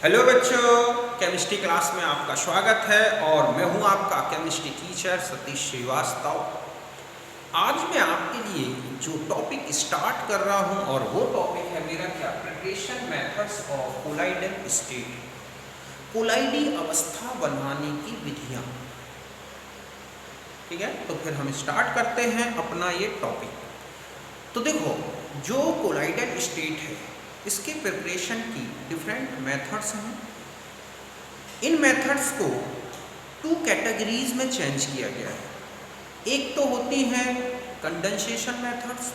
Hello बच्चों, chemistry class में आपका स्वागत है और मैं हूं आपका केमिस्ट्री टीचर सतीश श्रीवास्तव। आज मैं आपके लिए जो टॉपिक स्टार्ट कर रहा हूं और वो टॉपिक है मेरा preparation methods of colloidal state, कोलाइडी अवस्था बनाने की विधियां। ठीक है, तो फिर हम स्टार्ट करते हैं अपना ये टॉपिक। तो देखो, जो कोलाइडल स्टेट है इसके प्रिपरेशन की डिफरेंट मेथड्स हैं। इन मेथड्स को 2 कैटेगरीज में चेंज किया गया है। एक तो होती हैं कंडेंसेशन मेथड्स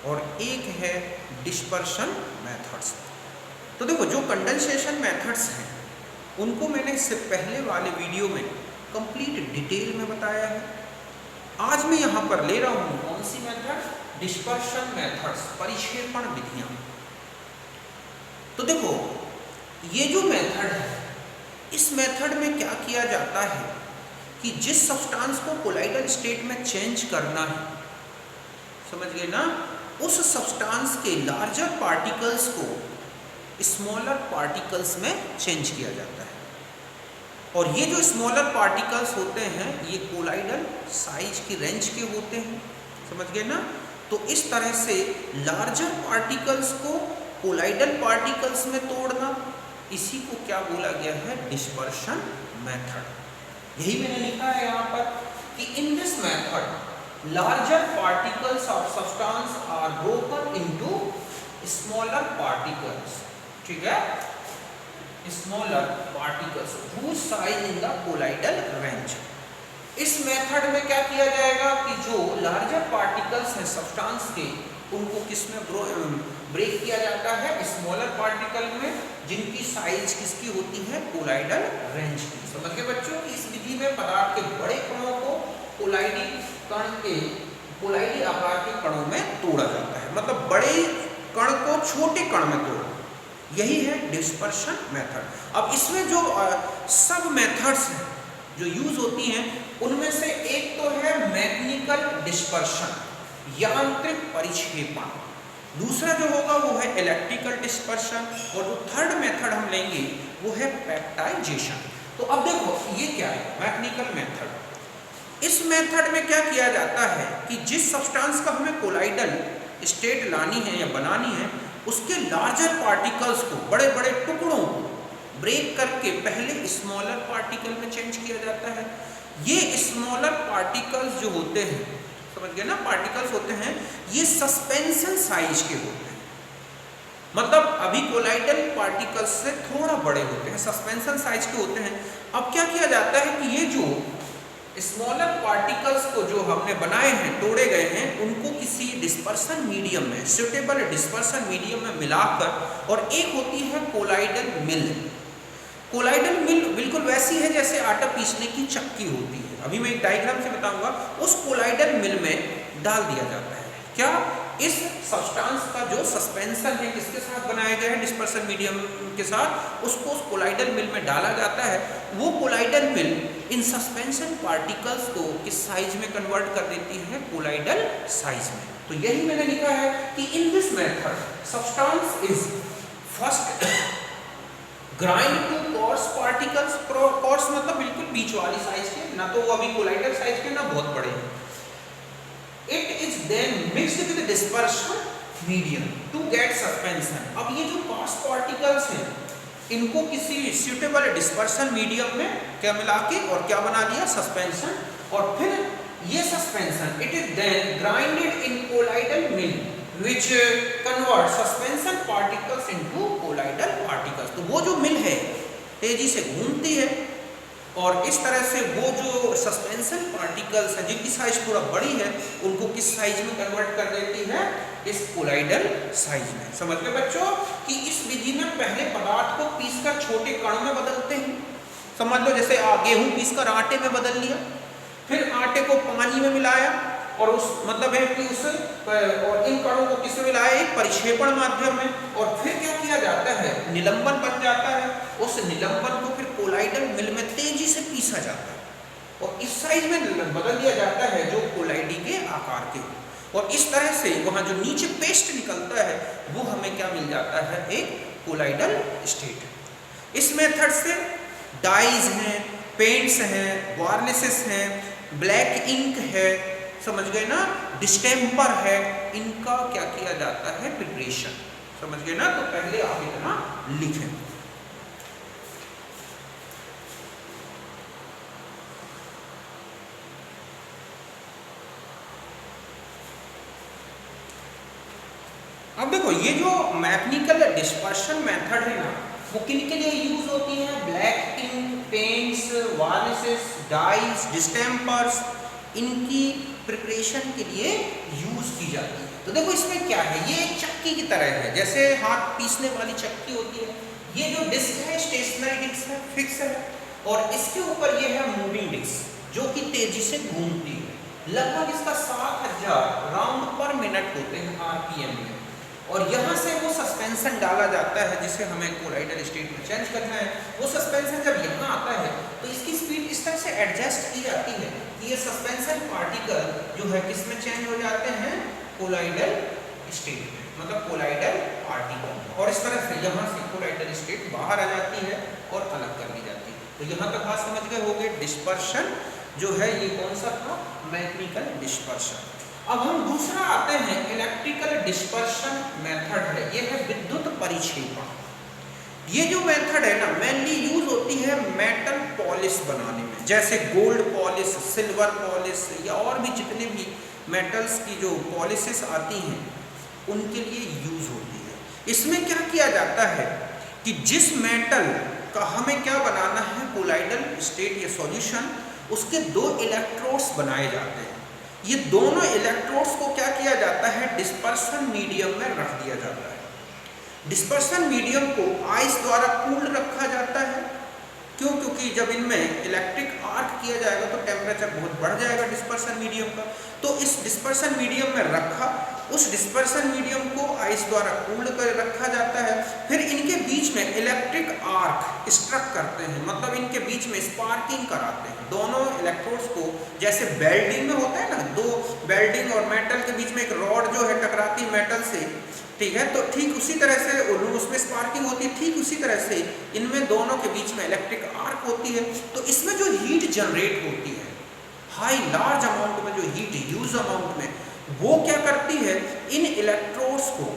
और एक है डिस्पर्शन मेथड्स। तो देखो, जो कंडेंसेशन मेथड्स हैं उनको मैंने इससे पहले वाले वीडियो में कंप्लीट डिटेल में बताया है। आज मैं यहाँ पर ले रहा हूँ कौन सी मेथड? डिस्पर्शन मेथड्स, परिक्षेपण विधियाँ। तो देखो, ये जो मेथड है, इस मेथड में क्या किया जाता है कि जिस सब्सटेंस को कोलाइडल स्टेट में चेंज करना है, समझ गए ना, उस सब्सटेंस के लार्जर पार्टिकल्स को स्मॉलर पार्टिकल्स में चेंज किया जाता है। और ये जो स्मॉलर पार्टिकल्स होते हैं ये कोलाइडल साइज की रेंज के होते हैं, समझ गए ना। तो इस तरह से लार्जर पार्टिकल्स को कोलाइडल पार्टिकल्स में तोड़ना, इसी को क्या बोला गया है? Dispersion method. यही मैंने लिखा है यहाँ पर कि in this method larger particles of substance are broken into smaller particles. ठीक है, smaller particles whose size in the colloidal range। इस मेथड में क्या किया जाएगा कि जो लार्जर पार्टिकल्स हैं सब्सटेंस के, उनको किसमें ब्रेक किया जाता है? स्मॉलर पार्टिकल में, जिनकी साइज किसकी होती है? कोलाइडल रेंज की। समझ गए बच्चों कि इस विधि में पदार्थ के बड़े कणों को कोलाइडी कण के, कोलाइडी आकार के कणों में तोड़ा जाता है, मतलब बड़े कण को छोटे कण में तोड़ा। यही है डिस्पर्शन मेथड। अब इसमें जो सब मेथड्स हैं जो यूज होती हैं, उनमें से एक तो है मैकेनिकल डिस्पर्शन, यांत्रिक परिक्षेपण। दूसरा जो होगा वो है इलेक्ट्रिकल डिस्पर्शन, और जो थर्ड मेथड हम लेंगे वो है पेप्टाइजेशन। तो अब देखो, ये क्या है? Mechanical method. इस मेथड में क्या किया जाता है कि जिस सब्सटेंस का हमें कोलाइडल स्टेट लानी है या बनानी है, उसके लार्जर पार्टिकल्स को, बड़े बड़े टुकड़ों को ब्रेक करके पहले स्मॉलर पार्टिकल में चेंज किया जाता है। ये स्मॉलर पार्टिकल्स जो होते हैं, समझ गए ना, पार्टिकल्स होते हैं, ये सस्पेंशन साइज के होते हैं, मतलब अभी कोलाइडल पार्टिकल्स से थोड़ा बड़े होते हैं, सस्पेंशन साइज के होते हैं। अब क्या किया जाता है कि ये जो स्मॉलर पार्टिकल्स को जो हमने बनाए हैं, तोड़े गए हैं, उनको किसी डिस्पर्सन मीडियम में, सुटेबल डिस्पर्सन मीडियम में मिलाकर, और एक होती है कोलाइडल मिल। कोलाइडल मिल बिल्कुल वैसी है जैसे आटा पीसने की चक्की होती है, अभी मैं एक डायग्राम से बताऊंगा। उस कोलाइडल मिल में डाल दिया जाता है क्या? इस सब्सटेंस का जो सस्पेंशन है, किसके साथ बनाया गया है? डिस्पर्सन मीडियम के साथ। उसको उस कोलाइडल मिल में डाला जाता है। वो colloidal mill in suspension particles को किस साइज में कन्वर्ट कर देती है? कोलाइडल साइज में। तो यही मैंने लिखा है कि in this method substance is first grind to coarse particles. Coarse मतलब बिल्कुल बीच वाली साइज के, ना तो वो अभी कोलाइडल साइज के, ना बहुत बड़े हैं। It is then mixed with dispersion medium to get suspension. अब ये जो कोर्स पार्टिकल्स हैं, इनको किसी सुटेबल डिस्पर्शन मीडियम में क्या मिला के और क्या बना दिया? सस्पेंशन। और फिर ये suspension it is then grinded in colloidal mill which convert suspension particles into colloidal particles। तो वो जो मिल है तेजी से घूमती है और इस तरह से वो जो सस्पेंशन पार्टिकल्स हैं, जिनकी साइज थोड़ा बड़ी है, उनको किस साइज में कन्वर्ट कर देती है? इस कोलाइडल साइज में। समझ गए बच्चों कि इस विधि में पहले पदार्थ को पीसकर छोटे कणों में बदलते हैं। समझ लो जैसे गेहूं पीसकर आटे में बदल लिया, फिर आटे को पानी में मिलाया, और उस मतलब है कि उस और इन कणों को किसमें मिलाया? एक परिक्षेपण माध्यम में। और फिर क्या किया जाता है? निलंबन बन जाता है। उस निलंबन को फिर कोलाइडल मिल में तेजी से पीसा जाता है और इस साइज में बदल दिया जाता है जो कोलाइडी के आकार के। और इस तरह से वहाँ जो नीचे पेस्ट निकलता है वो हमें क्या मिल जाता है? एक कोलाइडल स्टेट। इस मेथड से डाइज हैं, पेंट्स हैं, वार्निशेस हैं, ब्लैक इंक है, समझ गए ना, डिस्टेम्पर है, इनका क्या किया जाता है, प्रिपरेशन। समझ गए ना, तो पहले आप इतना लिखें। अब देखो ये जो मैकेनिकल डिस्पर्शन मेथड है ना, वो किन के लिए यूज होती है, black ink, paints, varnishes, dyes, distempers, इनकी प्रिपरेशन के लिए यूज की जाती है। तो देखो इसमें क्या है, ये एक चक्की की तरह है, जैसे हाथ पीसने वाली चक्की होती है। ये जो डिस्क है स्टेशनरी डिस्क है, फिक्स है, और इसके ऊपर ये है मूविंग डिस्क जो कि तेजी से घूमती है। लगभग इसका 7000 राउंड पर मिनट होते हैं आरपीएम में, और यहाँ से वो सस्पेंशन डाला जाता है जिसे हमें कोलाइडल स्टेट में चेंज करना है। वो सस्पेंशन जब यहाँ आता है तो इसकी स्पीड इस तरह से एडजस्ट की जाती है कि ये सस्पेंशन पार्टिकल जो है किस में चेंज हो जाते हैं, कोलाइडल स्टेट में, मतलब कोलाइडल पार्टिकल, और इस तरह से यहाँ से कोलाइडल स्टेट बाहर आ जाती है और अलग कर ली जाती है। तो यहाँ तक बात समझ गए होंगे। डिस्पर्शन जो है ये कौन सा था, मैकेनिकल डिस्पर्शन। अब हम दूसरा आते हैं, इलेक्ट्रिकल डिस्पर्शन मेथड है, ये है विद्युत परिक्षेपण। ये जो मेथड है ना, मेनली यूज होती है मेटल पॉलिश बनाने में, जैसे गोल्ड पॉलिश, सिल्वर पॉलिश, या और भी जितने भी मेटल्स की जो पॉलिशेस आती हैं उनके लिए यूज होती है। इसमें क्या किया जाता है कि जिस मेटल का हमें क्या बनाना है, कोलाइडल स्टेट या सॉल्यूशन, उसके 2 इलेक्ट्रोड्स बनाए जाते हैं। ये दोनों इलेक्ट्रोड्स को क्या किया जाता है, डिस्पर्शन मीडियम में रख दिया जाता है। डिस्पर्शन मीडियम को आइस द्वारा कूल्ड रखा जाता है। क्यों? क्योंकि जब इनमें इलेक्ट्रिक आर्क किया जाएगा तो टेम्परेचर बहुत बढ़ जाएगा डिस्पर्शन मीडियम का। तो इस डिस्पर्शन मीडियम में रखा, उस डिस्पर्शन मीडियम को आइस द्वारा कूल्ड कर रखा जाता है। फिर इनके बीच में इलेक्ट्रिक आर्क स्ट्रक करते हैं, मतलब इनके बीच में स्पार्किंग कराते हैं दोनों इलेक्ट्रोड्स को। जैसे वेल्डिंग में होता है ना, 2 वेल्डिंग और मेटल के बीच में एक रॉड जो है टकराती मेटल से, ठीक है, तो ठीक उसी तरह से उसमें स्पार्किंग होती है। ठीक उसी तरह से इनमें दोनों के बीच में इलेक्ट्रिक आर्क होती है। तो इसमें जो हीट जनरेट होती है, हाई लार्ज अमाउंट में जो हीट, ह्यूज अमाउंट में, वो क्या करती है, इन इलेक्ट्रोड्स को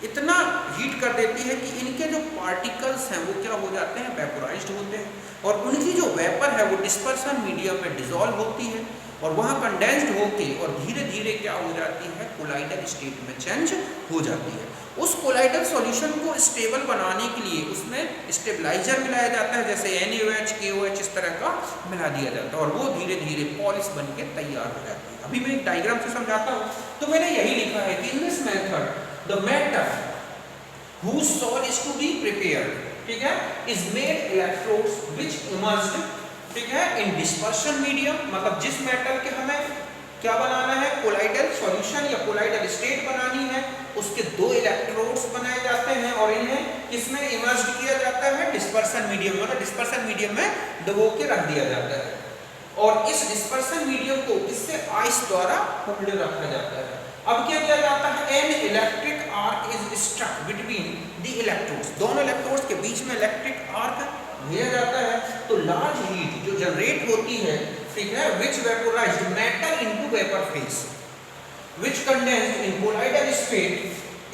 इतना हीट कर देती है कि इनके जो पार्टिकल्स हैं वो क्या हो जाते हैं, वेपोराइज्ड होते हैं, और उनकी जो वेपर है वो डिस्पर्शन मीडियम में डिसॉल्व होती है, और वहाँ कंडेंस्ड होके और धीरे धीरे क्या हो जाती है, कोलाइडल स्टेट में चेंज हो जाती है। उस कोलाइडल सॉल्यूशन को स्टेबल बनाने के लिए उसमें स्टेबलाइजर मिलाया जाता है, जैसे NaOH, KOH, इस तरह का मिला दिया जाता है, और वो धीरे धीरे पॉलिश बन के तैयार हो जाती है। अभी मैं एक डायग्राम से समझाता हूँ। तो मैंने यही लिखा है कि in this method the metal whose soul is to be prepared, ठीक है, is made electrodes which emerged, ठीक है, इन डिस्पर्शन मीडियम, मतलब जिस मेटल के हमें क्या बनाना है, कोलाइडल सॉल्यूशन या कोलाइडल स्टेट बनानी है, उसके 2 इलेक्ट्रोड्स बनाए जाते हैं, और इन्हें किसमें इमर्ज किया जाता है, डिस्पर्शन मीडियम, मतलब डिस्पर्शन मीडियम में डुबो के रख दिया जाता है, और इस डिस्पर्शन मीडियम को इससे आइस द्वारा कूल्ड रखा जाता है। अब क्या किया जाता है, an electric arc is struck between the electrodes, दोनों इलेक्ट्रोड्स के बीच में इलेक्ट्रिक आर्क भेजा जाता है। तो लार्ज हीट जो जनरेट होती है, ठीक है, which vaporized metal into vapor phase, which condensed in colloidal state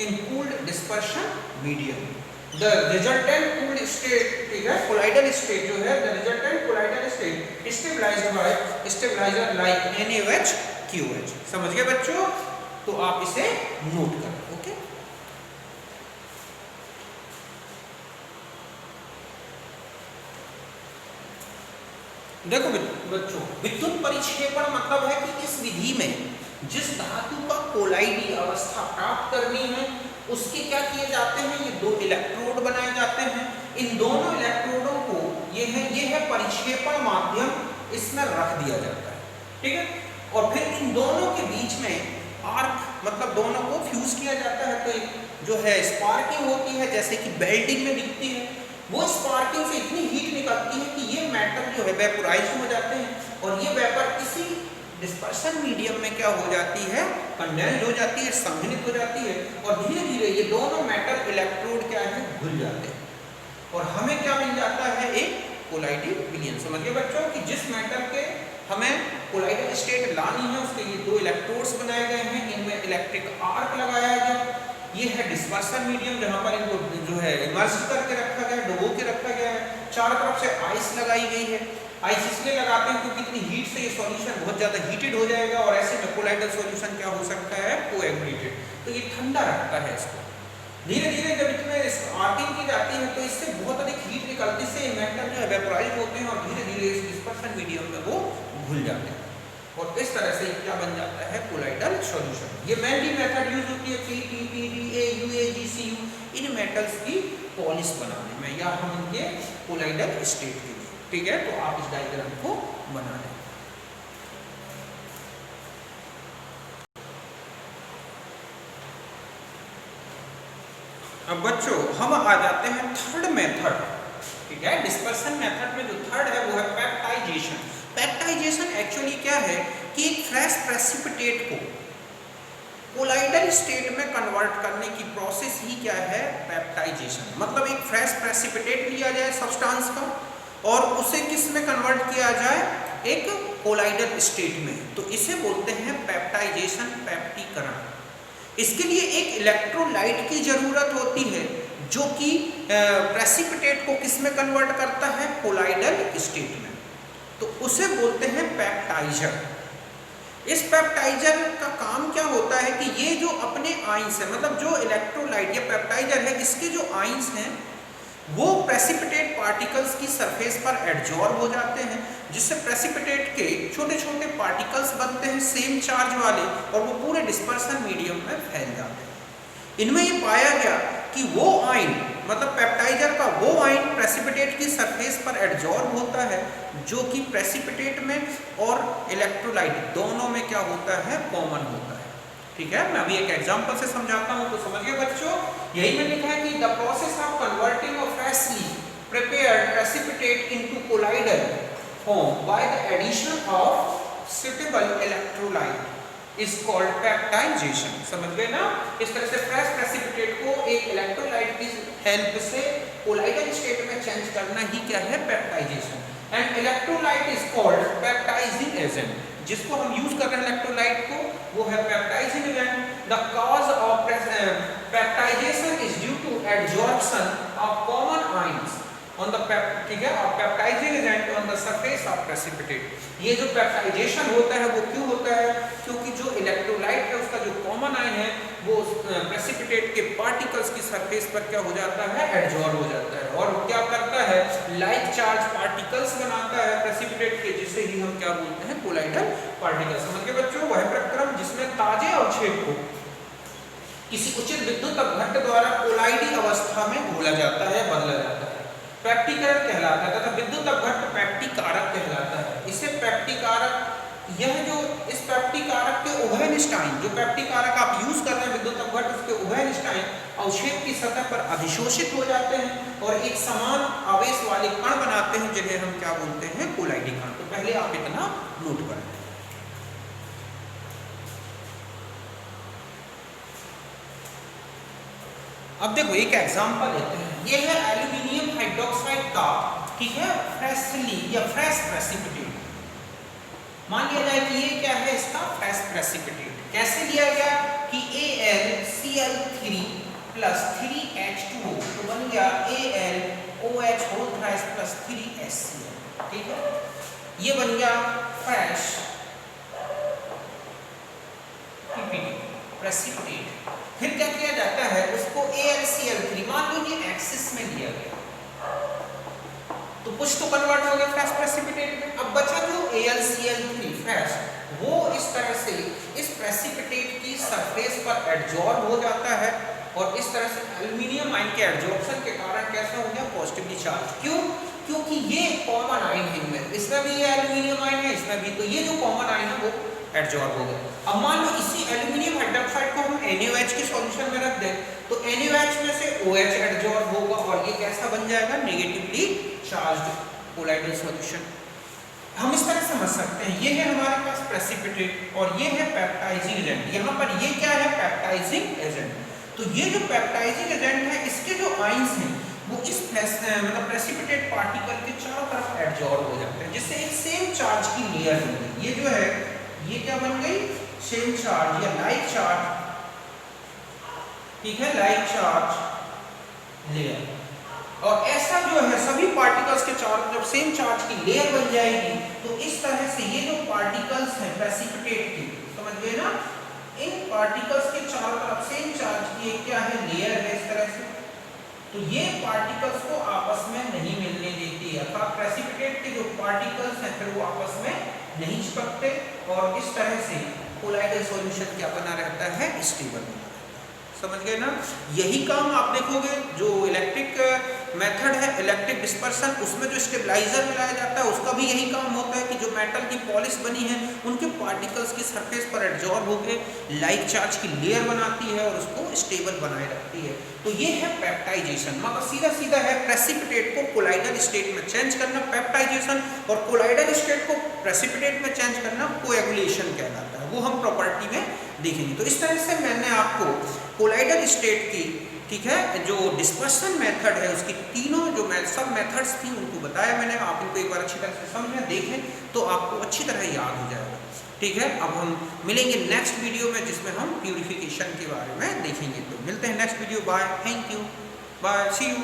in cooled dispersion medium. The resultant cooled state, ठीक है, colloidal state जो है, the resultant colloidal state stabilized by stabilizer like NaOH, KOH। समझ गए बच्चों? तो आप इसे नोट करें, ओके। देखो बच्चों, विद्युत परिक्षेपण मतलब है कि इस विधि में जिस धातु का कोलाइडी अवस्था प्राप्त करनी है, उसके क्या किए जाते हैं, ये 2 इलेक्ट्रोड बनाए जाते हैं। इन दोनों इलेक्ट्रोडों को ये है परिक्षेपण माध्यम, इसमें रख दिया जाता है, ठीक है, और फिर इन दोनों के बीच में आर्क, मतलब दोनों को फ्यूज किया जाता है। तो जो है स्पार्किंग होती है, जैसे कि वेल्डिंग में दिखती है, वो स्पार्किंग से इतनी हीट निकलती है कि ये मेटल जो है वेपोराइज हो जाते हैं, और ये वेपर इसी डिस्पर्शन मीडियम में क्या हो जाती है, कंडेंस्ड हो जाती है, संघनित हो जाती है, और धीरे धीरे ये दोनों मेटल इलेक्ट्रोड क्या है, घुल जाते हैं, और हमें जाता है एक कोलाइडल विलयन। समझिए बच्चों कि जिस मेटल के हमें कोलाइडल स्टेट लानी है उसके लिए दो इलेक्ट्रोड्स बनाए गए हैं, इनमें इलेक्ट्रिक आर्क लगाया गया। ये है डिस्पर्सन मीडियम जहां पर इनको जो है इमर्ज करके रखा गया, डुबो के रखा गया है। चारों तरफ से आइस लगाई गई है। आइस इसलिए लगाते हैं क्योंकि इतनी हीट से ये सॉल्यूशन बहुत ज़्यादा हीटेड हो जाएगा और ऐसे में कोलाइडल सॉल्यूशन क्या हो सकता है, कोएगुलेटेड। तो ये ठंडा रखता है इसको। धीरे धीरे जब इसमें आर्किंग की जाती है तो इससे बहुत अधिक हीट निकलती से मेटल जो है वेपोराइज होते हैं और धीरे धीरे इस डिस्पर्सन मीडियम में वो घुल जाते हैं और इस तरह से क्या बन जाता है, कोलाइडल सॉल्यूशन। ये मेनली मेथड यूज होती है पीटी, पीडीए, यूएजी, सीयू इन मेटल्स की पॉलिश बनाने में या हम इनके कोलाइडल स्टेट के लिए। ठीक है, तो आप इस डायग्राम को बना लें। अब बच्चों हम आ जाते हैं थर्ड मेथड। ठीक है, डिस्पर्सन मेथड में जो थर्ड है वो है पेप्टाइजेशन। पेप्टाइजेशन एक्चुअली क्या है कि एक फ्रेश प्रेसिपिटेट को कोलाइडल स्टेट में कन्वर्ट करने की प्रोसेस ही क्या है, पेप्टाइजेशन। मतलब एक फ्रेश प्रेसिपिटेट लिया जाए सब्सटेंस का और उसे किस में कन्वर्ट किया जाए, एक कोलाइडल स्टेट में, तो इसे बोलते हैं पेप्टाइजेशन, पेप्टीकरण। इसके लिए एक इलेक्ट्रोलाइट की जरूरत होती है जो कि प्रेसिपिटेट को किस में कन्वर्ट करता है, कोलाइडल स्टेट में, तो उसे बोलते हैं पेप्टाइजर। इस पेप्टाइजर का काम क्या होता है कि ये जो अपने आइंस है, मतलब जो इलेक्ट्रोलाइट या पेप्टाइजर है, इसके जो आइंस हैं वो प्रेसिपिटेट पार्टिकल्स की सरफेस पर एडजॉर्ब हो जाते हैं, जिससे प्रेसिपिटेट के छोटे छोटे पार्टिकल्स बनते हैं सेम चार्ज वाले और वो पूरे डिस्पर्सन मीडियम में फैल जाते हैं। इनमें ये पाया गया कि वो आयन, मतलब पेप्टाइजर का वो आयन प्रेसिपिटेट की सरफेस पर एडजॉर्ब होता है जो कि प्रेसिपिटेट में और इलेक्ट्रोलाइट दोनों में क्या होता है, कॉमन होता है। ठीक है, मैं अभी एक एग्जांपल से समझाता हूं तो समझिए बच्चों। यही में लिखा है कि the process of converting a freshly prepared precipitate into colloidal form by the addition of suitable electrolyte is called peptization. समझ गए ना? इस तरह से फ्रेश प्रेसिपिटेट को एक इलेक्ट्रोलाइट की हेल्प से कोलाइडल स्टेट में चेंज करना ही क्या है, peptization. And electrolyte is called peptising agent. जिसको हम यूज कर रहे हैं इलेक्ट्रोलाइट को, वो है peptizing agent. The cause of peptization is due to adsorption of common ions on the ठीक है, peptizing agent on the surface of precipitate. ये जो पेप्टाइजेशन होता है वो क्यों होता है, क्योंकि जो इलेक्ट्रोलाइट है उसका जो कॉमन आयन है वो प्रेसिपिटेट के पार्टिकल्स की सरफेस पर क्या हो जाता है, एडजॉर्ब हो जाता है और क्या करता है, लाइक चार्ज पार्टिकल्स बनाता है प्रेसिपिटेट के, जिसे ही हम क्या बोलते हैं, कोलाइडल पार्टिकल्स। समझ के बच्चों, वह प्रक्रम जिसमें ताजे अवक्षेप को किसी उचित विद्युत अपघट्ट द्वारा कोलाइडी अवस्था में घोला जाता है, बदला जाता है, पेप्टीकरण कहलाता है तथा विद्युत अपघट्ट पेप्टीकारक कहलाता है। इसे पेप्टीकारक, यह जो इस पेप्टीकारक के उभयनिष्ठाइन, जो पेप्टीकारक आप यूज कर रहे हैं विद्युत अपघट्ट, उसके उभयनिष्ठाइन अवक्षेप की सतह पर अधिशोषित हो जाते हैं और एक समान आवेश वाले कण बनाते हैं जिन्हें हम क्या बोलते हैं, कोलाइडी कण। तो पहले आप इतना नोट करें। अब देखो एक एग्जांपल लेते हैं। ये है एल्यूमिनियम हाइड्रोक्साइड का, ठीक है, फ्रेशली या फ्रेश प्रेसिपिटेट। मान लिया जाए कि ये क्या है, इसका फ्रेश प्रेसिपिटेट। कैसे लिया गया कि AlCl3 + 3H2O, तो बन गया AlOH + 3HCl। ठीक है, ये बन गया फ्रेश प्रेसिपिटेट। फिर क्या किया जाता है, उसको AlCl3 मान लीजिए एक्सिस में लिया गया, तो कुछ तो कन्वर्ट हो गया फ्रेश प्रेसिपिटेट में। अब बचा जो AlCl3 फ्रेश, वो इस तरह से इस प्रेसिपिटेट की सरफेस पर एडजॉर्ब हो जाता है और इस तरह से एल्यूमिनियम आयन के एडजॉर्प्शन के कारण कैसा हो गया, पॉजिटिवली चार्ज। क्यों? क्योंकि ये कॉमन आयन है इनमें, इसमें भी ये एल्यूमिनियम आयन है, इसमें भी, तो ये जो कॉमन आयन है वो एडजॉर्ब हो गया। अब मान लो इसी एल्यूमिनियम हाइड्रोक्साइड को हम NaOH के सॉल्यूशन में रख दें तो NaOH में से OH एडजॉर्ब होगा और ये कैसा बन जाएगा, नेगेटिवली चार्ज्ड कोलाइडल सॉल्यूशन। हम इस तरह समझ सकते हैं, ये है हमारे पास प्रेसिपिटेट और ये है पेप्टाइजिंग एजेंट। यहाँ पर ये क्या है, पेप्टाइजिंग एजेंट। तो ये जो पेप्टाइजिंग एजेंट है, इसके जो आयंस हैं वो इस मतलब प्रेसिपिटेट पार्टिकल के चारों तरफ एडजॉर्ब हो जाते हैं, जिससे एक सेम चार्ज की लेयर बन गई। ये जो है ये क्या बन गई, सेम चार्ज या लाइक चार्ज, ठीक है, लाइक चार्ज लेयर। और ऐसा जो है सभी पार्टिकल्स के चारों तरफ सेम चार्ज की लेयर बन जाएगी, तो इस तरह से ये जो पार्टिकल्स हैं प्रेसिपिटेट की, समझ गए ना, इन पार्टिकल्स के चारों तरफ सेम चार्ज की एक क्या है, लेयर है इस तरह से। तो ये पार्टिकल्स को आपस में नहीं मिलने देती है, अर्थात प्रेसिपिटेट के जो पार्टिकल्स हैं फिर वो आपस में नहीं चिपकते, और इस तरह से कोलाइडल सॉल्यूशन क्या बना रहता है, स्टेबल बना रहता है। समझ गए ना। यही काम आप देखोगे जो इलेक्ट्रिक मेथड है, इलेक्ट्रिक डिस्पर्सन, उसमें जो स्टेबलाइजर मिलाया जाता है उसका भी यही काम होता है कि जो मेटल की पॉलिश बनी है उनके पार्टिकल्स की सरफेस पर एडजॉर्ब होकर लाइक चार्ज की लेयर बनाती है और उसको स्टेबल बनाए रखती है। तो ये है पेप्टाइजेशन, मतलब सीधा सीधा है प्रेसिपिटेट को कोलाइडल स्टेट में चेंज करना पेप्टाइजेशन, और कोलाइडल स्टेट को प्रेसिपिटेट में चेंज करना कोएगुलेशन कहलाता है। वो हम प्रॉपर्टी में देखेंगे। तो इस तरह से मैंने आपको कोलाइडल स्टेट की, ठीक है, जो डिस्पर्सन मेथड है उसकी तीनों जो सब मेथड्स थी उनको बताया मैंने। आप इनको एक बार अच्छी तरह से समझें, देखें तो आपको अच्छी तरह याद हो जाएगा। ठीक है, अब हम मिलेंगे नेक्स्ट वीडियो में जिसमें हम प्यूरिफिकेशन के बारे में देखेंगे। तो मिलते हैं next video. Bye, thank you, bye, see you.